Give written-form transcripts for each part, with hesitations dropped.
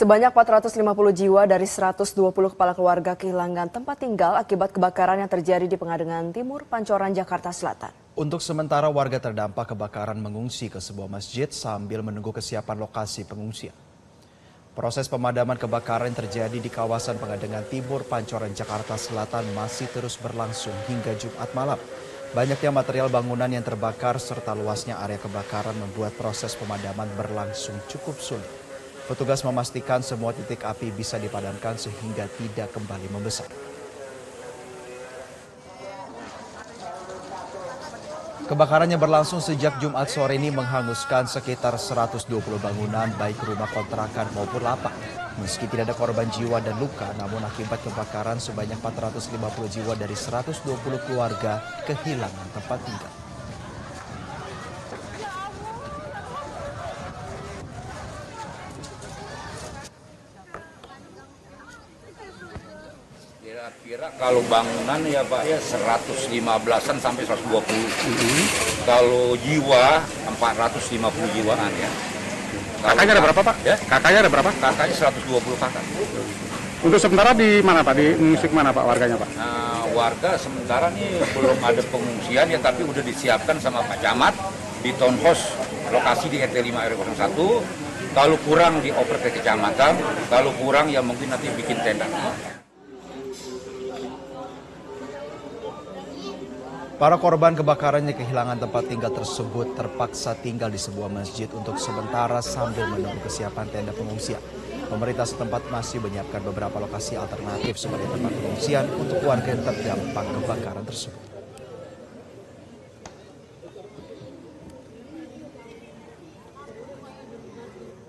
Sebanyak 450 jiwa dari 120 kepala keluarga kehilangan tempat tinggal akibat kebakaran yang terjadi di Pengadengan Timur, Pancoran, Jakarta Selatan. Untuk sementara warga terdampak kebakaran mengungsi ke sebuah masjid sambil menunggu kesiapan lokasi pengungsian. Proses pemadaman kebakaran yang terjadi di kawasan Pengadengan Timur, Pancoran, Jakarta Selatan masih terus berlangsung hingga Jumat malam. Banyaknya material bangunan yang terbakar serta luasnya area kebakaran membuat proses pemadaman berlangsung cukup sulit. Petugas memastikan semua titik api bisa dipadamkan sehingga tidak kembali membesar. Kebakaran yang berlangsung sejak Jumat sore ini menghanguskan sekitar 120 bangunan baik rumah kontrakan maupun lapak. Meski tidak ada korban jiwa dan luka, namun akibat kebakaran sebanyak 450 jiwa dari 120 keluarga kehilangan tempat tinggal. Kira-kira kalau bangunan ya Pak ya 115-an sampai 120. Kalau jiwa 450 jiwaan ya. Kakaknya ada berapa Pak? Ya? Kakaknya ada berapa? Kakaknya 120 kakak. Untuk sementara di mana Pak? Di mengungsi mana Pak warganya Pak? Nah, warga sementara nih belum ada pengungsian ya, tapi udah disiapkan sama Pak Camat di town house lokasi di RT 5 RW 01. Kalau kurang dioper ke kecamatan, kalau kurang ya mungkin nanti bikin tenda. Para korban kebakaran yang kehilangan tempat tinggal tersebut terpaksa tinggal di sebuah masjid untuk sementara sambil menunggu kesiapan tenda pengungsian. Pemerintah setempat masih menyiapkan beberapa lokasi alternatif sebagai tempat pengungsian untuk warga yang terdampak kebakaran tersebut.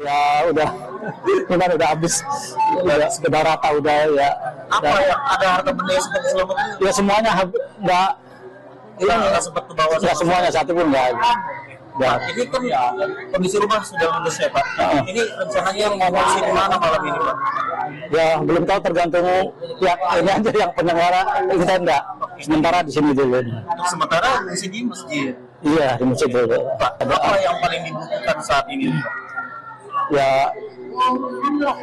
Ya udah habis, udah rata udah ya. Apa ya, ada harta benda yang sempat selamat? Ya semuanya nggak. Nggak sempat ke bawah. Ya semuanya satu pun nggak. Pak, ini kan kondisi rumah sudah ludes ya Pak. Ini rencananya mau ngungsi di mana malam ini Pak? Ya belum tahu, tergantung ya ini aja yang penyelenggara ini tenda. Sementara di sini dulu. Untuk sementara ngungsi di masjid. Iya di masjid dulu. Pak, apa yang paling dibutuhkan saat ini Pak? Ya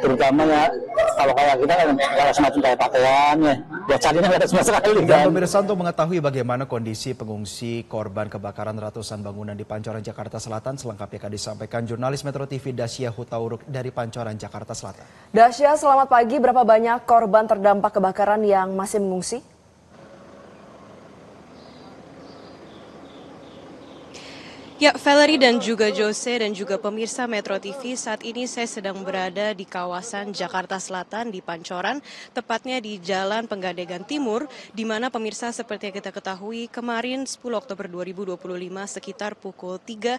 terutama ya kalau kayak kita kan kayak semacam kayak pakaiannya. Buat carinya nggak ada sama sekali Dan kan. pemirsa, untuk mengetahui bagaimana kondisi pengungsi korban kebakaran ratusan bangunan di Pancoran, Jakarta Selatan, selengkapnya akan disampaikan jurnalis Metro TV Dasya Hutauruk dari Pancoran, Jakarta Selatan. Dasya, selamat pagi. Berapa banyak korban terdampak kebakaran yang masih mengungsi? Ya, Valerie dan juga Jose dan juga pemirsa Metro TV, saat ini saya sedang berada di kawasan Jakarta Selatan di Pancoran, tepatnya di Jalan Pengadengan Timur, di mana pemirsa seperti yang kita ketahui kemarin 10 Oktober 2025 sekitar pukul 3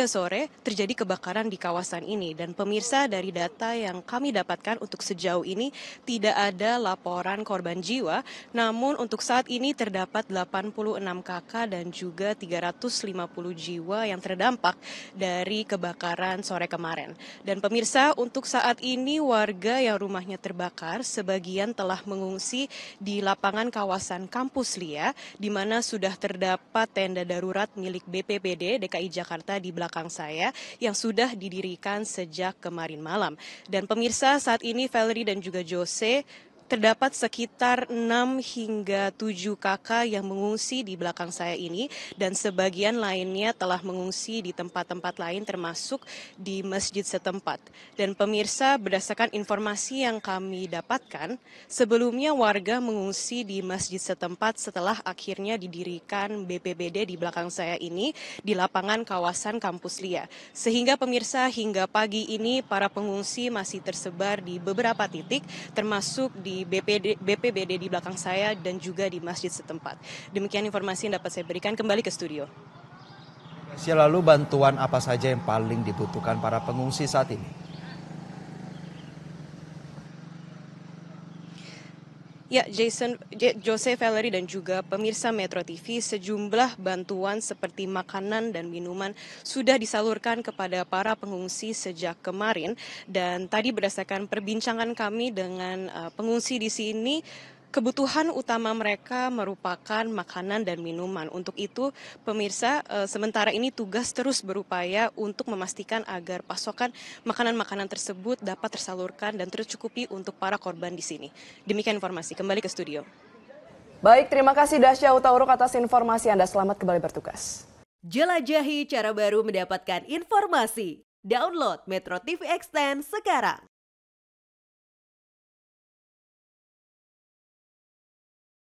sore terjadi kebakaran di kawasan ini. Dan pemirsa, dari data yang kami dapatkan untuk sejauh ini tidak ada laporan korban jiwa, namun untuk saat ini terdapat 86 kakak dan juga 350 jiwa yang terdampak dari kebakaran sore kemarin. Dan pemirsa, untuk saat ini warga yang rumahnya terbakar sebagian telah mengungsi di lapangan kawasan Kampus Lia, di mana sudah terdapat tenda darurat milik BPBD DKI Jakarta di belakang saya yang sudah didirikan sejak kemarin malam. Dan pemirsa, saat ini Valerie dan juga Jose, terdapat sekitar 6 hingga 7 kakak yang mengungsi di belakang saya ini, dan sebagian lainnya telah mengungsi di tempat-tempat lain termasuk di masjid setempat. Dan pemirsa, berdasarkan informasi yang kami dapatkan, sebelumnya warga mengungsi di masjid setempat setelah akhirnya didirikan BPBD di belakang saya ini di lapangan kawasan Kampus Lia. Sehingga pemirsa, hingga pagi ini para pengungsi masih tersebar di beberapa titik termasuk di BPBD di belakang saya dan juga di masjid setempat. Demikian informasi yang dapat saya berikan. Kembali ke studio. Lalu bantuan apa saja yang paling dibutuhkan para pengungsi saat ini? Ya, Jose, Valerie dan juga pemirsa Metro TV, sejumlah bantuan seperti makanan dan minuman sudah disalurkan kepada para pengungsi sejak kemarin. Dan tadi berdasarkan perbincangan kami dengan pengungsi di sini, kebutuhan utama mereka merupakan makanan dan minuman. Untuk itu, pemirsa, sementara ini tugas terus berupaya untuk memastikan agar pasokan makanan-makanan tersebut dapat tersalurkan dan tercukupi untuk para korban di sini. Demikian informasi, kembali ke studio. Baik, terima kasih Dasya Utauruk atas informasi Anda. Selamat kembali bertugas. Jelajahi cara baru mendapatkan informasi. Download Metro TV Extend sekarang.